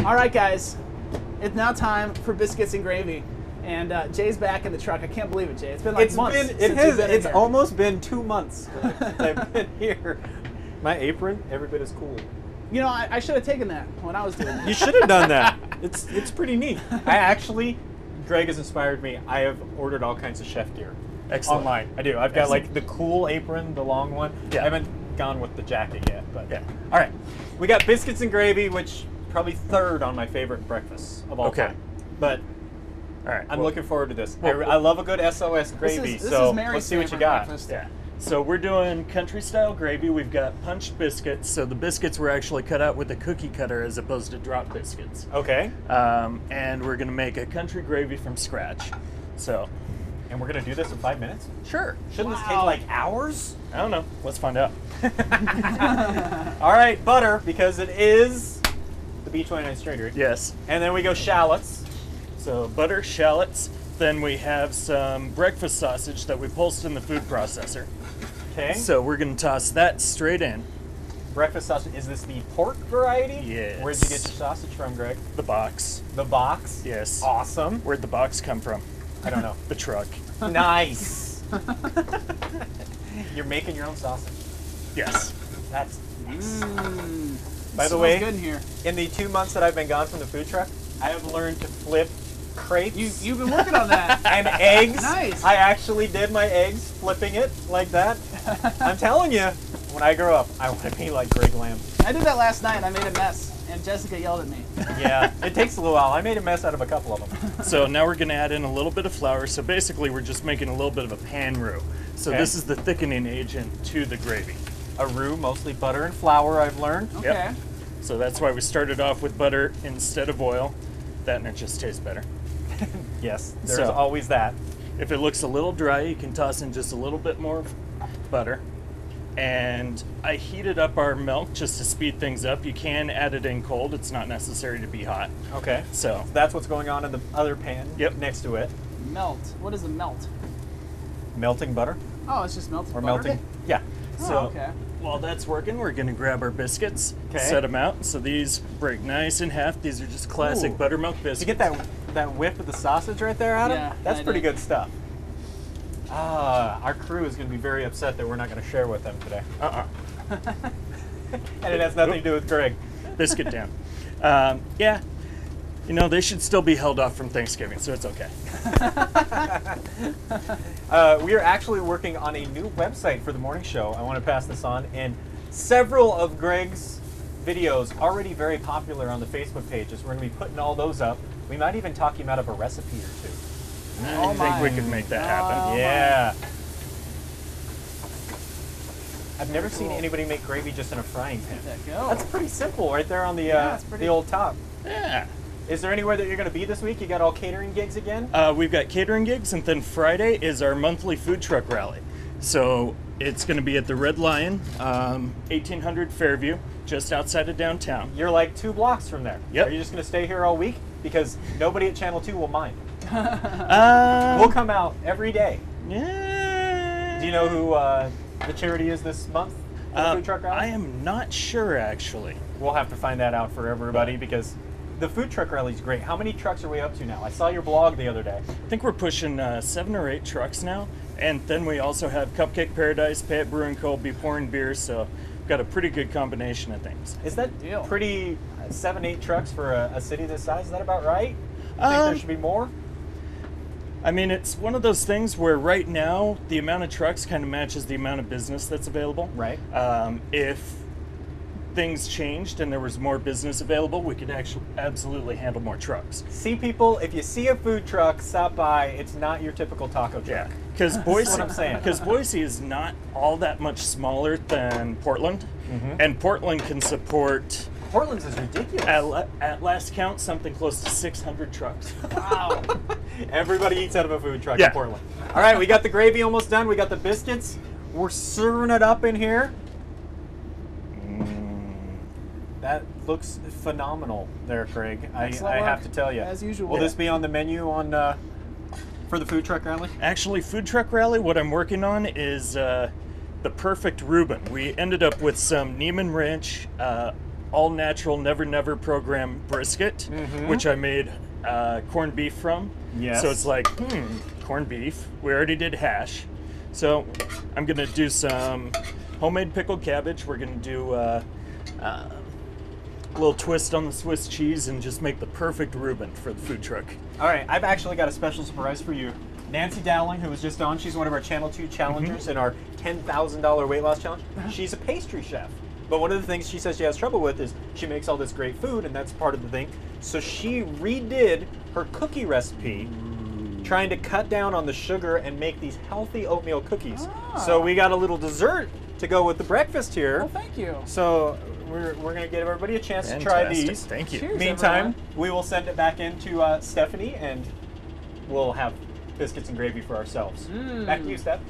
All right, guys, it's now time for Biscuits and Gravy. And Jay's back in the truck. I can't believe it, Jay. It's been like months since you've been in It's here. almost been 2 months that I've been here. My apron, every bit is cool. You know, I should have taken that when I was doing it. You should have done that. It's pretty neat. Greg has inspired me. I have ordered all kinds of chef gear. Excellent. Online. I do. I've got like the cool apron, the long one. Yeah. I haven't gone with the jacket yet, but yeah. All right. We got biscuits and gravy, which probably third on my favorite breakfasts of all time. But all right, I'm looking forward to this. I love a good SOS gravy, this is Mary's let's see what you favorite got. breakfast. Yeah. So we're doing country style gravy. We've got punched biscuits. So the biscuits were actually cut out with a cookie cutter as opposed to drop biscuits. Okay. And we're gonna make a country gravy from scratch. So. And we're gonna do this in 5 minutes? Sure. Shouldn't this take like hours? I don't know. Let's find out. All right, butter, because it is the B29 straight. Yes. And then we go shallots. So butter, shallots. Then we have some breakfast sausage that we pulsed in the food processor. Okay. So we're gonna toss that straight in. Breakfast sausage, is this the pork variety? Yes. Where'd you get your sausage from, Greg? The box. The box? Yes. Awesome. Where'd the box come from? I don't know. The truck. Nice. You're making your own sausage. Yes. That's nice. By the way, good in here. In the 2 months that I've been gone from the food truck, I have learned to flip crepes. You've been working on that. And eggs. Nice. I actually did my eggs flipping it like that. I'm telling you, when I grow up, I want to be like Greg Lamb. I did that last night. I made a mess, and Jessica yelled at me. Yeah, it takes a little while. I made a mess out of a couple of them. So now we're gonna add in a little bit of flour. So basically we're just making a little bit of a pan roux. So this is the thickening agent to the gravy. A roux, mostly butter and flour, I've learned. Okay. Yep. So that's why we started off with butter instead of oil. That and it just tastes better. Yes, there's always that. If it looks a little dry, you can toss in just a little bit more butter. And I heated up our milk just to speed things up. You can add it in cold. It's not necessary to be hot. Okay. So that's what's going on in the other pan next to it. Melt. What is a melt? Melting butter. Oh, it's just melted butter? Melting. Yeah. So okay. While that's working, we're going to grab our biscuits, set them out. So these break nice in half. These are just classic buttermilk biscuits. Did you get that whiff of the sausage right there, Adam? Yeah. That's pretty good stuff. Our crew is going to be very upset that we're not going to share with them today. And it has nothing to do with Greg. Biscuit down. Yeah. You know, they should still be held off from Thanksgiving, so it's okay. We are actually working on a new website for the morning show. I want to pass this on. And several of Greg's videos already very popular on the Facebook pages. We're going to be putting all those up. We might even talk him out of a recipe or two. I think we could make that happen. Yeah. I've never seen anybody make gravy just in a frying pan. That's pretty simple right there on the old top. Yeah. Is there anywhere that you're going to be this week? You got all catering gigs again? We've got catering gigs, and then Friday is our monthly food truck rally. So it's going to be at the Red Lion, 1800 Fairview, just outside of downtown. You're like 2 blocks from there. Yep. Are you just going to stay here all week? Because nobody at Channel 2 will mind. We'll come out every day. Yeah. Do you know who the charity is this month? The food truck rally? I am not sure, actually. We'll have to find that out for everybody because the food truck rally is great. How many trucks are we up to now? I saw your blog the other day. I think we're pushing 7 or 8 trucks now. And then we also have Cupcake Paradise, Payette Brewing Co., Be Pouring Beers, so we've got a pretty good combination of things. Is that pretty 7-8 trucks for a city this size? Is that about right? You think there should be more? I mean, it's one of those things where right now the amount of trucks kind of matches the amount of business that's available. Right. If things changed and there was more business available, we could actually absolutely handle more trucks. See, people, if you see a food truck, stop by. It's not your typical taco truck. Yeah, because Boise, That's what I'm saying. Because Boise is not all that much smaller than Portland, and Portland can support. Portland's is ridiculous. At last count, something close to 600 trucks. Wow. Everybody eats out of a food truck in Portland. All right, we got the gravy almost done. We got the biscuits. We're serving it up in here. That looks phenomenal there, Craig. I have to tell you. As usual. Will this be on the menu for the food truck rally? Actually, food truck rally, what I'm working on is the perfect Reuben. We ended up with some Neiman Ranch all natural, never program brisket, which I made corned beef from. Yes. So it's like, corned beef. We already did hash. So I'm gonna do some homemade pickled cabbage. We're gonna do a little twist on the Swiss cheese and just make the perfect Reuben for the food truck. All right, I've actually got a special surprise for you. Nancy Dowling, who was just on, she's one of our Channel 2 challengers in our $10,000 weight loss challenge. She's a pastry chef. But one of the things she says she has trouble with is she makes all this great food, and that's part of the thing. So she redid her cookie recipe, trying to cut down on the sugar and make these healthy oatmeal cookies. So we got a little dessert to go with the breakfast here. Well, thank you. So we're going to give everybody a chance to try these. Thank you. Cheers, Meantime, everyone. we will send it back into Stephanie, and we'll have biscuits and gravy for ourselves. Back to you, Steph.